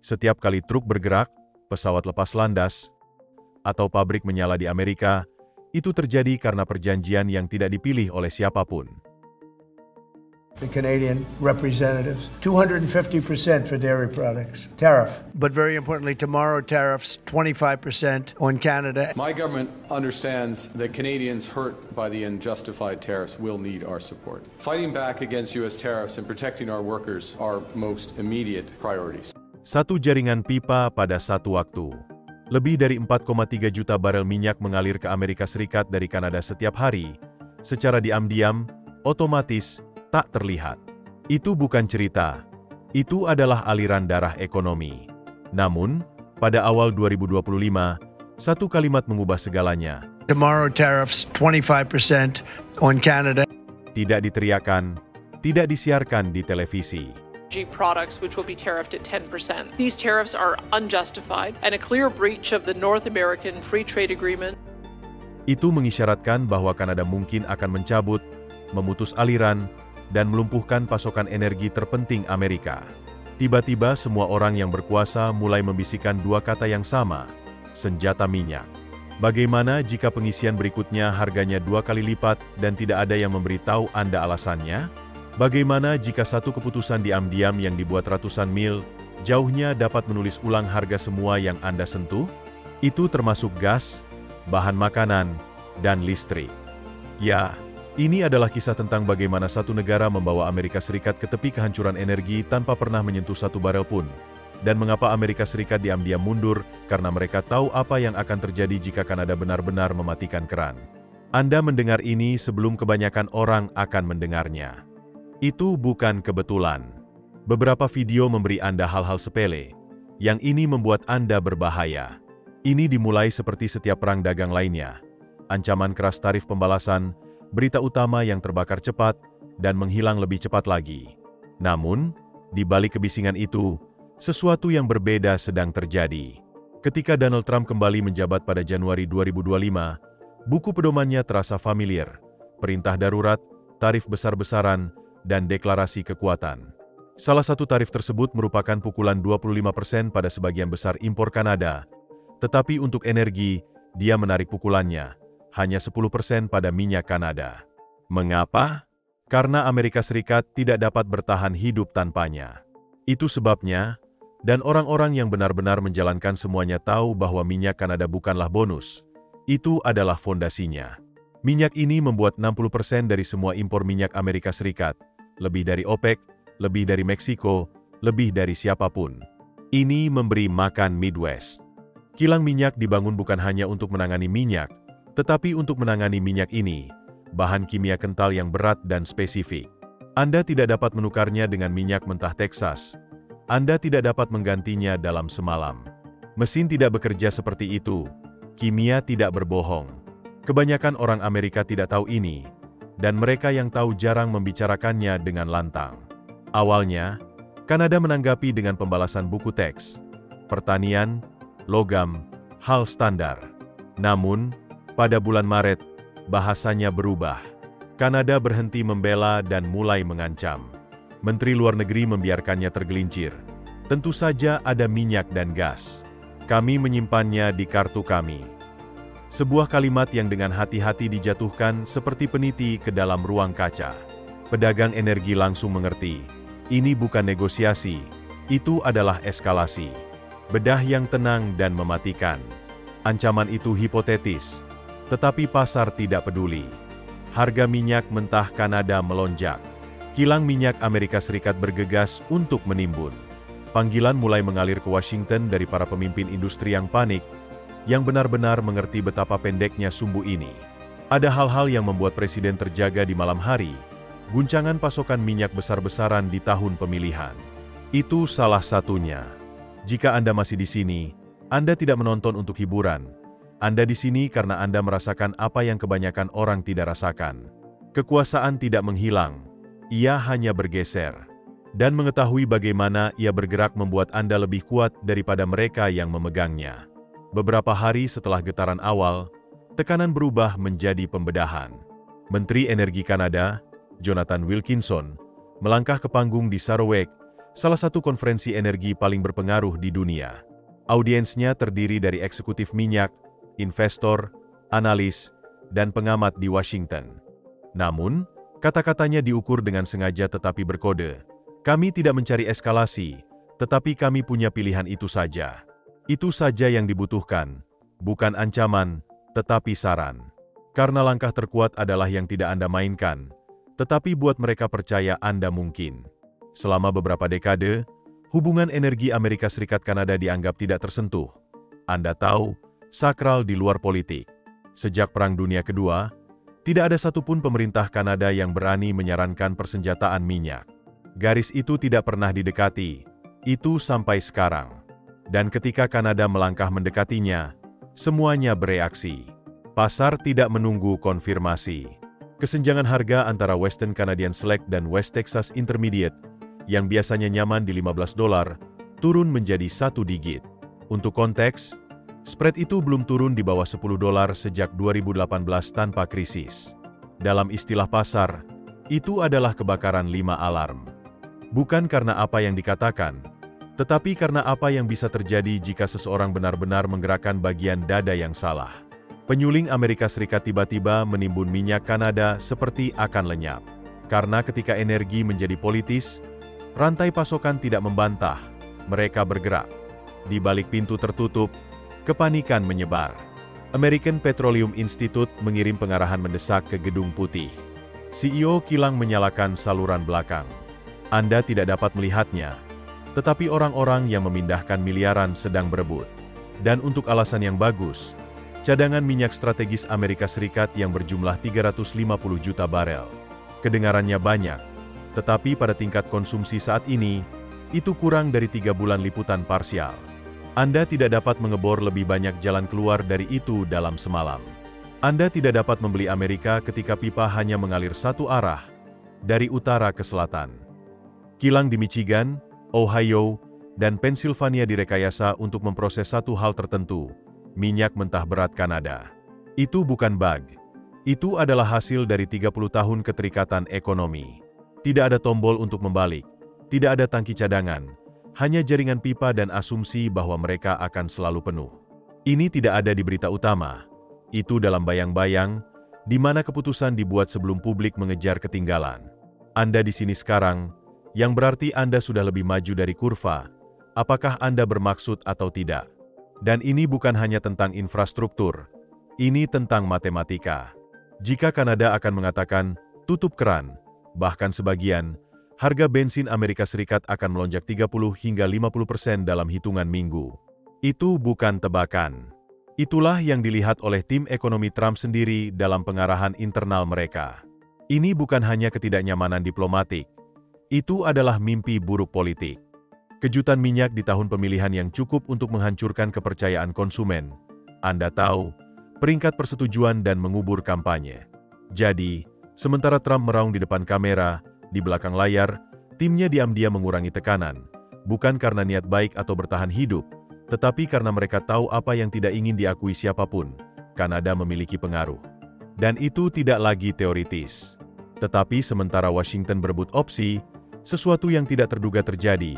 Setiap kali truk bergerak, pesawat lepas landas, atau pabrik menyala di Amerika, itu terjadi karena perjanjian yang tidak dipilih oleh siapapun. The Canadian representatives, 250% for dairy products, tariff. But very importantly, tomorrow tariffs 25% on Canada. My government understands that Canadians hurt by the unjustified tariffs will need our support. Fighting back against U.S. tariffs and protecting our workers are most immediate priorities. Satu jaringan pipa pada satu waktu. Lebih dari 4,3 juta barel minyak mengalir ke Amerika Serikat dari Kanada setiap hari, secara diam-diam, otomatis, tak terlihat. Itu bukan cerita. Itu adalah aliran darah ekonomi. Namun, pada awal 2025, satu kalimat mengubah segalanya. Tomorrow tariffs 25% on Canada. Tidak diteriakan, tidak disiarkan di televisi. Products which will be tariffed at 10%. These tariffs are unjustified and a clear breach of the North American Free Trade Agreement. Itu mengisyaratkan bahwa Kanada mungkin akan mencabut, memutus aliran, dan melumpuhkan pasokan energi terpenting Amerika. Tiba-tiba semua orang yang berkuasa mulai membisikkan dua kata yang sama, senjata minyak. Bagaimana jika pengisian berikutnya harganya 2 kali lipat dan tidak ada yang memberitahu Anda alasannya? Bagaimana jika satu keputusan diam-diam yang dibuat ratusan mil, jauhnya dapat menulis ulang harga semua yang Anda sentuh? Itu termasuk gas, bahan makanan, dan listrik. Ya, ini adalah kisah tentang bagaimana satu negara membawa Amerika Serikat ke tepi kehancuran energi tanpa pernah menyentuh satu barel pun. Dan mengapa Amerika Serikat diam-diam mundur, karena mereka tahu apa yang akan terjadi jika Kanada benar-benar mematikan keran. Anda mendengar ini sebelum kebanyakan orang akan mendengarnya. Itu bukan kebetulan. Beberapa video memberi Anda hal-hal sepele. Yang ini membuat Anda berbahaya. Ini dimulai seperti setiap perang dagang lainnya. Ancaman keras tarif pembalasan, berita utama yang terbakar cepat, dan menghilang lebih cepat lagi. Namun, di balik kebisingan itu, sesuatu yang berbeda sedang terjadi. Ketika Donald Trump kembali menjabat pada Januari 2025, buku pedomannya terasa familiar. Perintah darurat, tarif besar-besaran, dan deklarasi kekuatan. Salah satu tarif tersebut merupakan pukulan 25% pada sebagian besar impor Kanada. Tetapi untuk energi, dia menarik pukulannya, hanya 10% pada minyak Kanada. Mengapa? Karena Amerika Serikat tidak dapat bertahan hidup tanpanya. Itu sebabnya, dan orang-orang yang benar-benar menjalankan semuanya tahu bahwa minyak Kanada bukanlah bonus. Itu adalah fondasinya. Minyak ini membuat 60% dari semua impor minyak Amerika Serikat. Lebih dari OPEC, lebih dari Meksiko, lebih dari siapapun. Ini memberi makan Midwest. Kilang minyak dibangun bukan hanya untuk menangani minyak, tetapi untuk menangani minyak ini, bahan kimia kental yang berat dan spesifik. Anda tidak dapat menukarnya dengan minyak mentah Texas. Anda tidak dapat menggantinya dalam semalam. Mesin tidak bekerja seperti itu. Kimia tidak berbohong. Kebanyakan orang Amerika tidak tahu ini, dan mereka yang tahu jarang membicarakannya dengan lantang. Awalnya, Kanada menanggapi dengan pembalasan buku teks, pertanian, logam, hal standar. Namun, pada bulan Maret, bahasanya berubah. Kanada berhenti membela dan mulai mengancam. Menteri Luar Negeri membiarkannya tergelincir. Tentu saja ada minyak dan gas. Kami menyimpannya di kartu kami. Sebuah kalimat yang dengan hati-hati dijatuhkan seperti peniti ke dalam ruang kaca. Pedagang energi langsung mengerti. Ini bukan negosiasi, itu adalah eskalasi. Bedah yang tenang dan mematikan. Ancaman itu hipotetis, tetapi pasar tidak peduli. Harga minyak mentah Kanada melonjak. Kilang minyak Amerika Serikat bergegas untuk menimbun. Panggilan mulai mengalir ke Washington dari para pemimpin industri yang panik, yang benar-benar mengerti betapa pendeknya sumbu ini. Ada hal-hal yang membuat presiden terjaga di malam hari. Guncangan pasokan minyak besar-besaran di tahun pemilihan. Itu salah satunya. Jika Anda masih di sini, Anda tidak menonton untuk hiburan. Anda di sini karena Anda merasakan apa yang kebanyakan orang tidak rasakan. Kekuasaan tidak menghilang, ia hanya bergeser. Dan mengetahui bagaimana ia bergerak membuat Anda lebih kuat daripada mereka yang memegangnya. Beberapa hari setelah getaran awal, tekanan berubah menjadi pembedahan. Menteri Energi Kanada, Jonathan Wilkinson, melangkah ke panggung di Sarawak, salah satu konferensi energi paling berpengaruh di dunia. Audiensnya terdiri dari eksekutif minyak, investor, analis, dan pengamat di Washington. Namun, kata-katanya diukur dengan sengaja tetapi berkode. Kami tidak mencari eskalasi, tetapi kami punya pilihan itu saja. Itu saja yang dibutuhkan, bukan ancaman, tetapi saran. Karena langkah terkuat adalah yang tidak Anda mainkan, tetapi buat mereka percaya Anda mungkin. Selama beberapa dekade, hubungan energi Amerika Serikat-Kanada dianggap tidak tersentuh. Anda tahu, sakral di luar politik. Sejak Perang Dunia Kedua, tidak ada satupun pemerintah Kanada yang berani menyarankan persenjataan minyak. Garis itu tidak pernah didekati, itu sampai sekarang. Dan ketika Kanada melangkah mendekatinya, semuanya bereaksi. Pasar tidak menunggu konfirmasi. Kesenjangan harga antara Western Canadian Select dan West Texas Intermediate, yang biasanya nyaman di $15, turun menjadi 1 digit. Untuk konteks, spread itu belum turun di bawah $10 sejak 2018 tanpa krisis. Dalam istilah pasar, itu adalah kebakaran 5 alarm. Bukan karena apa yang dikatakan, tetapi karena apa yang bisa terjadi jika seseorang benar-benar menggerakkan bagian dada yang salah. Penyuling Amerika Serikat tiba-tiba menimbun minyak Kanada seperti akan lenyap. Karena ketika energi menjadi politis, rantai pasokan tidak membantah, mereka bergerak. Di balik pintu tertutup, kepanikan menyebar. American Petroleum Institute mengirim pengarahan mendesak ke Gedung Putih. CEO kilang menyalakan saluran belakang. Anda tidak dapat melihatnya, tetapi orang-orang yang memindahkan miliaran sedang berebut. Dan untuk alasan yang bagus, cadangan minyak strategis Amerika Serikat yang berjumlah 350 juta barel. Kedengarannya banyak, tetapi pada tingkat konsumsi saat ini, itu kurang dari 3 bulan liputan parsial. Anda tidak dapat mengebor lebih banyak jalan keluar dari itu dalam semalam. Anda tidak dapat membeli Amerika ketika pipa hanya mengalir satu arah, dari utara ke selatan. Kilang di Michigan, Ohio, dan Pennsylvania direkayasa untuk memproses satu hal tertentu, minyak mentah berat Kanada. Itu bukan bug. Itu adalah hasil dari 30 tahun keterikatan ekonomi. Tidak ada tombol untuk membalik, tidak ada tangki cadangan, hanya jaringan pipa dan asumsi bahwa mereka akan selalu penuh. Ini tidak ada di berita utama. Itu dalam bayang-bayang, di mana keputusan dibuat sebelum publik mengejar ketinggalan. Anda di sini sekarang, yang berarti Anda sudah lebih maju dari kurva, apakah Anda bermaksud atau tidak. Dan ini bukan hanya tentang infrastruktur, ini tentang matematika. Jika Kanada akan mengatakan, tutup keran, bahkan sebagian, harga bensin Amerika Serikat akan melonjak 30 hingga 50% dalam hitungan minggu. Itu bukan tebakan. Itulah yang dilihat oleh tim ekonomi Trump sendiri dalam pengarahan internal mereka. Ini bukan hanya ketidaknyamanan diplomatik. Itu adalah mimpi buruk politik. Kejutan minyak di tahun pemilihan yang cukup untuk menghancurkan kepercayaan konsumen. Anda tahu, peringkat persetujuan dan mengubur kampanye. Jadi, sementara Trump meraung di depan kamera, di belakang layar, timnya diam-diam mengurangi tekanan. Bukan karena niat baik atau bertahan hidup, tetapi karena mereka tahu apa yang tidak ingin diakui siapapun. Kanada memiliki pengaruh. Dan itu tidak lagi teoritis. Tetapi sementara Washington berebut opsi, sesuatu yang tidak terduga terjadi,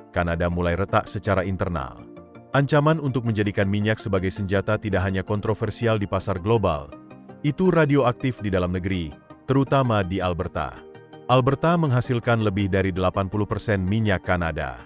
Kanada mulai retak secara internal. Ancaman untuk menjadikan minyak sebagai senjata tidak hanya kontroversial di pasar global, itu radioaktif di dalam negeri, terutama di Alberta. Alberta menghasilkan lebih dari 80% minyak Kanada.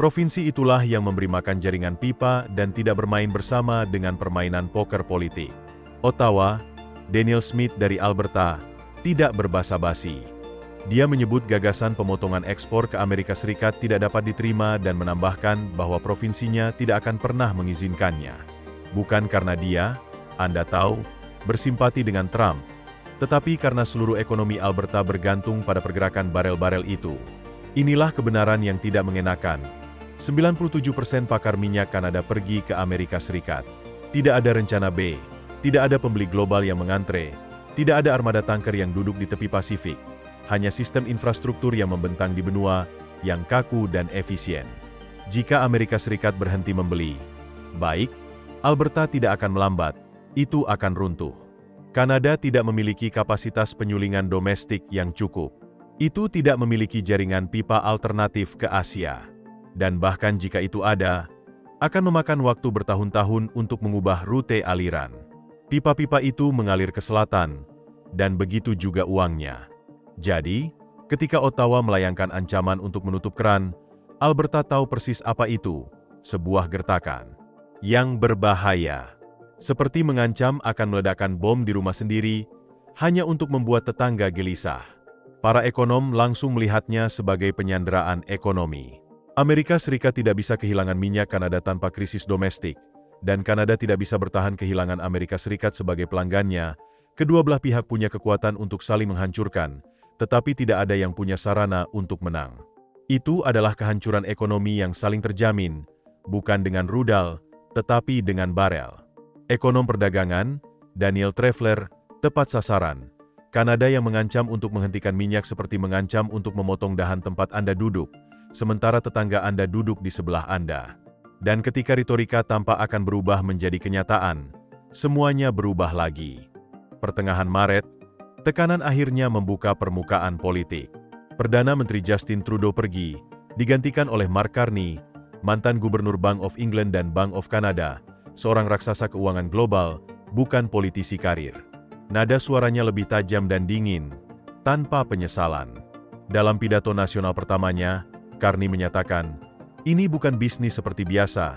Provinsi itulah yang memberi makan jaringan pipa dan tidak bermain bersama dengan permainan poker politik. Ottawa, Daniel Smith dari Alberta, tidak berbasa-basi. Dia menyebut gagasan pemotongan ekspor ke Amerika Serikat tidak dapat diterima dan menambahkan bahwa provinsinya tidak akan pernah mengizinkannya. Bukan karena dia, Anda tahu, bersimpati dengan Trump, tetapi karena seluruh ekonomi Alberta bergantung pada pergerakan barel-barel itu. Inilah kebenaran yang tidak mengenakan. 97% pakar minyak Kanada pergi ke Amerika Serikat. Tidak ada rencana B, tidak ada pembeli global yang mengantre, tidak ada armada tanker yang duduk di tepi Pasifik. Hanya sistem infrastruktur yang membentang di benua, yang kaku dan efisien. Jika Amerika Serikat berhenti membeli, baik, Alberta tidak akan melambat, itu akan runtuh. Kanada tidak memiliki kapasitas penyulingan domestik yang cukup. Itu tidak memiliki jaringan pipa alternatif ke Asia. Dan bahkan jika itu ada, akan memakan waktu bertahun-tahun untuk mengubah rute aliran. Pipa-pipa itu mengalir ke selatan, dan begitu juga uangnya. Jadi, ketika Ottawa melayangkan ancaman untuk menutup keran, Alberta tahu persis apa itu, sebuah gertakan yang berbahaya. Seperti mengancam akan meledakkan bom di rumah sendiri, hanya untuk membuat tetangga gelisah. Para ekonom langsung melihatnya sebagai penyanderaan ekonomi. Amerika Serikat tidak bisa kehilangan minyak Kanada tanpa krisis domestik, dan Kanada tidak bisa bertahan kehilangan Amerika Serikat sebagai pelanggannya. Kedua belah pihak punya kekuatan untuk saling menghancurkan, tetapi tidak ada yang punya sarana untuk menang. Itu adalah kehancuran ekonomi yang saling terjamin, bukan dengan rudal, tetapi dengan barel. Ekonom perdagangan, Daniel Trefler, tepat sasaran. Kanada yang mengancam untuk menghentikan minyak seperti mengancam untuk memotong dahan tempat Anda duduk, sementara tetangga Anda duduk di sebelah Anda. Dan ketika retorika tampak akan berubah menjadi kenyataan, semuanya berubah lagi. Pertengahan Maret, tekanan akhirnya membuka permukaan politik. Perdana Menteri Justin Trudeau pergi, digantikan oleh Mark Carney, mantan Gubernur Bank of England dan Bank of Canada, seorang raksasa keuangan global, bukan politisi karir. Nada suaranya lebih tajam dan dingin, tanpa penyesalan. Dalam pidato nasional pertamanya, Carney menyatakan, ini bukan bisnis seperti biasa,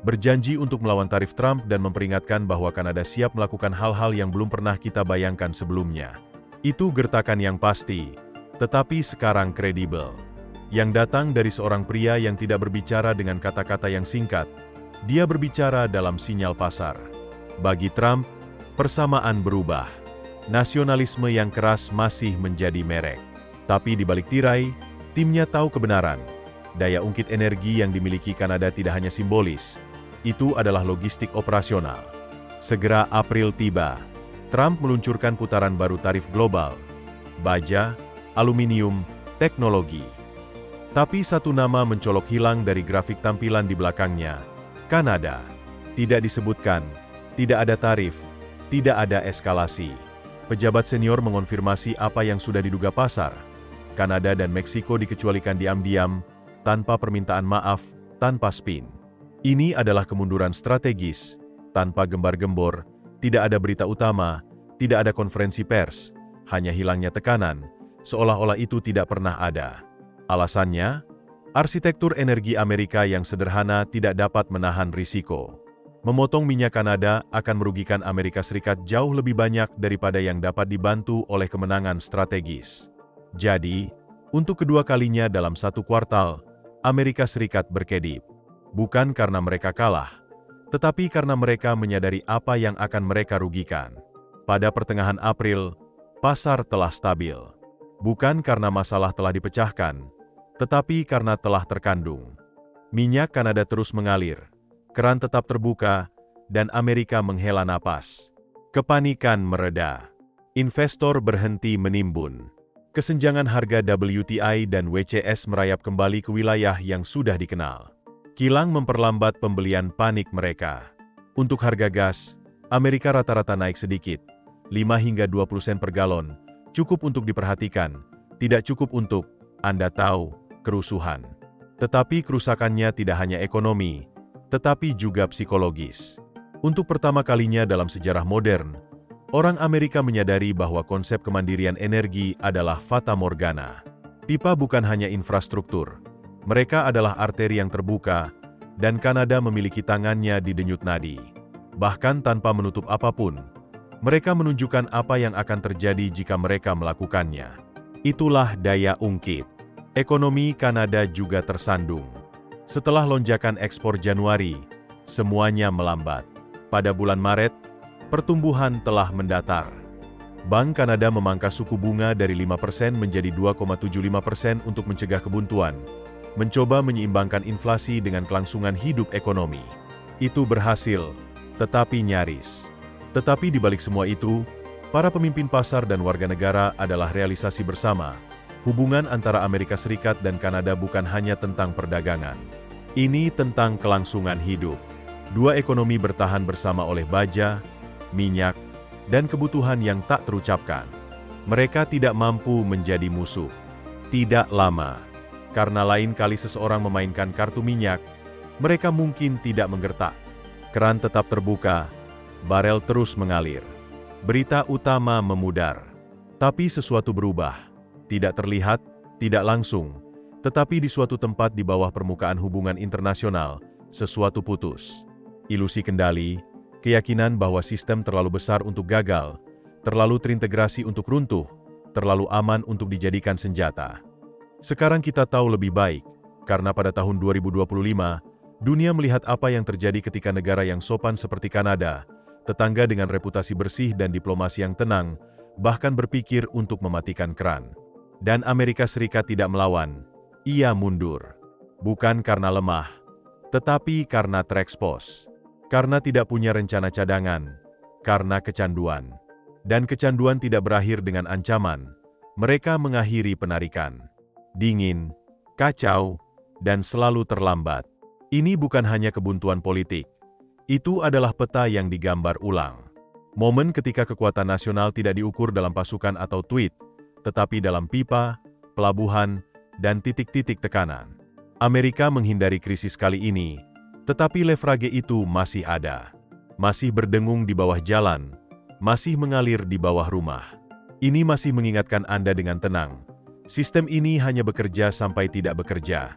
berjanji untuk melawan tarif Trump dan memperingatkan bahwa Kanada siap melakukan hal-hal yang belum pernah kita bayangkan sebelumnya. Itu gertakan yang pasti, tetapi sekarang kredibel. Yang datang dari seorang pria yang tidak berbicara dengan kata-kata yang singkat, dia berbicara dalam sinyal pasar. Bagi Trump, persamaan berubah. Nasionalisme yang keras masih menjadi merek. Tapi di balik tirai, timnya tahu kebenaran. Daya ungkit energi yang dimiliki Kanada tidak hanya simbolis, itu adalah logistik operasional. Segera April tiba, Trump meluncurkan putaran baru tarif global, baja, aluminium, teknologi. Tapi satu nama mencolok hilang dari grafik tampilan di belakangnya, Kanada. Tidak disebutkan, tidak ada tarif, tidak ada eskalasi. Pejabat senior mengonfirmasi apa yang sudah diduga pasar. Kanada dan Meksiko dikecualikan diam-diam, tanpa permintaan maaf, tanpa spin. Ini adalah kemunduran strategis, tanpa gembar-gembor, tidak ada berita utama, tidak ada konferensi pers, hanya hilangnya tekanan, seolah-olah itu tidak pernah ada. Alasannya, arsitektur energi Amerika yang sederhana tidak dapat menahan risiko. Memotong minyak Kanada akan merugikan Amerika Serikat jauh lebih banyak daripada yang dapat dibantu oleh kemenangan strategis. Jadi, untuk kedua kalinya dalam satu kuartal, Amerika Serikat berkedip. Bukan karena mereka kalah, tetapi karena mereka menyadari apa yang akan mereka rugikan. Pada pertengahan April, pasar telah stabil. Bukan karena masalah telah dipecahkan, tetapi karena telah terkandung. Minyak Kanada terus mengalir, keran tetap terbuka, dan Amerika menghela napas. Kepanikan mereda. Investor berhenti menimbun. Kesenjangan harga WTI dan WCS merayap kembali ke wilayah yang sudah dikenal. Kilang memperlambat pembelian panik mereka. Untuk harga gas, Amerika rata-rata naik sedikit, 5 hingga 20 sen per galon, cukup untuk diperhatikan, tidak cukup untuk, Anda tahu, kerusuhan. Tetapi kerusakannya tidak hanya ekonomi, tetapi juga psikologis. Untuk pertama kalinya dalam sejarah modern, orang Amerika menyadari bahwa konsep kemandirian energi adalah fata morgana. Pipa bukan hanya infrastruktur, mereka adalah arteri yang terbuka, dan Kanada memiliki tangannya di denyut nadi. Bahkan tanpa menutup apapun, mereka menunjukkan apa yang akan terjadi jika mereka melakukannya. Itulah daya ungkit. Ekonomi Kanada juga tersandung. Setelah lonjakan ekspor Januari, semuanya melambat. Pada bulan Maret, pertumbuhan telah mendatar. Bank Kanada memangkas suku bunga dari 5% menjadi 2,75% untuk mencegah kebuntuan, mencoba menyeimbangkan inflasi dengan kelangsungan hidup ekonomi. Itu berhasil, tetapi nyaris. Tetapi di balik semua itu, para pemimpin pasar dan warga negara adalah realisasi bersama. Hubungan antara Amerika Serikat dan Kanada bukan hanya tentang perdagangan. Ini tentang kelangsungan hidup. Dua ekonomi bertahan bersama oleh baja, minyak, dan kebutuhan yang tak terucapkan. Mereka tidak mampu menjadi musuh. Tidak lama. Karena lain kali seseorang memainkan kartu minyak, mereka mungkin tidak menggertak. Keran tetap terbuka, barel terus mengalir. Berita utama memudar. Tapi sesuatu berubah. Tidak terlihat, tidak langsung, tetapi di suatu tempat di bawah permukaan hubungan internasional, sesuatu putus. Ilusi kendali, keyakinan bahwa sistem terlalu besar untuk gagal, terlalu terintegrasi untuk runtuh, terlalu aman untuk dijadikan senjata. Sekarang kita tahu lebih baik, karena pada tahun 2025, dunia melihat apa yang terjadi ketika negara yang sopan seperti Kanada, tetangga dengan reputasi bersih dan diplomasi yang tenang, bahkan berpikir untuk mematikan keran. Dan Amerika Serikat tidak melawan, ia mundur. Bukan karena lemah, tetapi karena terekspos. Karena tidak punya rencana cadangan, karena kecanduan. Dan kecanduan tidak berakhir dengan ancaman, mereka mengakhiri penarikan. Dingin, kacau, dan selalu terlambat. Ini bukan hanya kebuntuan politik. Itu adalah peta yang digambar ulang. Momen ketika kekuatan nasional tidak diukur dalam pasukan atau tweet, tetapi dalam pipa, pelabuhan, dan titik-titik tekanan. Amerika menghindari krisis kali ini, tetapi leverage itu masih ada. Masih berdengung di bawah jalan, masih mengalir di bawah rumah. Ini masih mengingatkan Anda dengan tenang. Sistem ini hanya bekerja sampai tidak bekerja.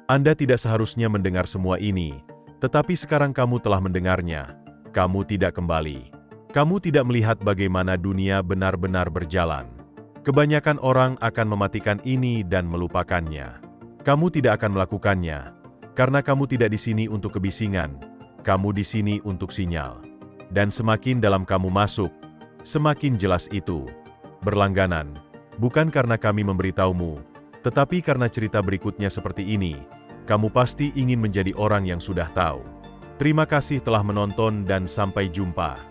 Anda tidak seharusnya mendengar semua ini, tetapi sekarang kamu telah mendengarnya. Kamu tidak kembali. Kamu tidak melihat bagaimana dunia benar-benar berjalan. Kebanyakan orang akan mematikan ini dan melupakannya. Kamu tidak akan melakukannya, karena kamu tidak di sini untuk kebisingan. Kamu di sini untuk sinyal. Dan semakin dalam kamu masuk, semakin jelas itu. Berlangganan, bukan karena kami memberitahumu, tetapi karena cerita berikutnya seperti ini, kamu pasti ingin menjadi orang yang sudah tahu. Terima kasih telah menonton dan sampai jumpa.